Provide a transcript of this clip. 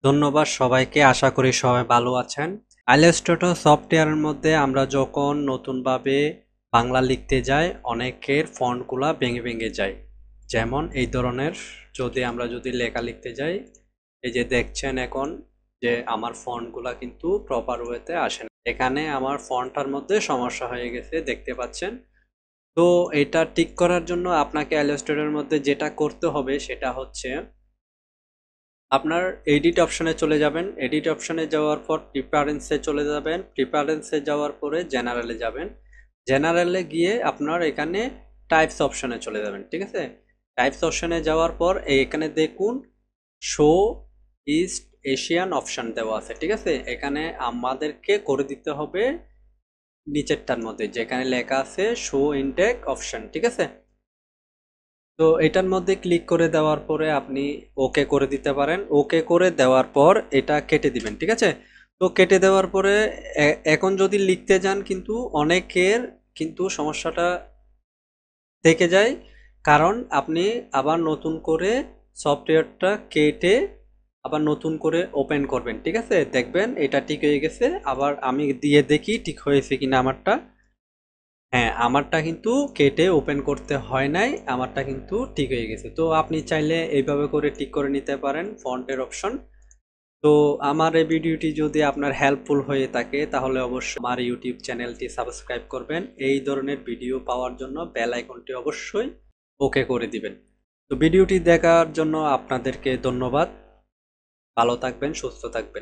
ধন্যবাদ সবাইকে। আশা করি সবাই ভালো আছেন। ইলাস্ট্রেটর সফটওয়্যারের মধ্যে আমরা যখন নতুনভাবে বাংলা লিখতে যাই, অনেকের ফন্টগুলা ভেঙে যায়। যেমন এই ধরনের যদি লেখা লিখতে যাই, এই যে দেখছেন এখন যে আমার ফন্টগুলা কিন্তু প্রপার ওয়েতে আসে না। এখানে আমার ফন্টটার মধ্যে সমস্যা হয়ে গেছে, দেখতে পাচ্ছেন। তো এটা ঠিক করার জন্য আপনাকে ইলাস্ট্রেটরের মধ্যে যেটা করতে হবে সেটা হচ্ছে আপনার এডিট অপশনে চলে যাবেন। এডিট অপশনে যাওয়ার পর প্রিফারেন্সে চলে যাবেন। প্রিফারেন্সে যাওয়ার পরে জেনারেলে যাবেন। জেনারেলে গিয়ে আপনার এখানে টাইপস অপশনে চলে যাবেন, ঠিক আছে। টাইপস অপশনে যাওয়ার পর এখানে দেখুন শো ইস্ট এশিয়ান অপশন দেওয়া আছে, ঠিক আছে। এখানে আমাদেরকে করে দিতে হবে নিচেরটার মধ্যে যেখানে লেখা আছে শো ইনটেক অপশন, ঠিক আছে। তো এটার মধ্যে ক্লিক করে দেওয়ার পরে আপনি ওকে করে দিতে পারেন। ওকে করে দেওয়ার পর এটা কেটে দিবেন, ঠিক আছে। তো কেটে দেওয়ার পরে এখন যদি লিখতে যান কিন্তু অনেকের কিন্তু সমস্যাটা থেকে যায়, কারণ আপনি আবার নতুন করে সফটওয়্যারটা কেটে আবার নতুন করে ওপেন করবেন, ঠিক আছে। দেখবেন এটা ঠিক হয়ে গেছে। আবার আমি দিয়ে দেখি ঠিক হয়েছে কিনা আমারটা। হ্যাঁ, আমারটা কিন্তু কেটে ওপেন করতে হয় নাই, আমারটা কিন্তু ঠিক হয়ে গেছে। তো আপনি চাইলে এইভাবে করে ঠিক করে নিতে পারেন ফন্টের অপশন। তো আমার এই ভিডিওটি যদি আপনার হেল্পফুল হয়ে থাকে তাহলে অবশ্যই আমার ইউটিউব চ্যানেলটি সাবস্ক্রাইব করবেন। এই ধরনের ভিডিও পাওয়ার জন্য বেল আইকনটি অবশ্যই ওকে করে দিবেন। তো ভিডিওটি দেখার জন্য আপনাদেরকে ধন্যবাদ। ভালো থাকবেন, সুস্থ থাকবেন।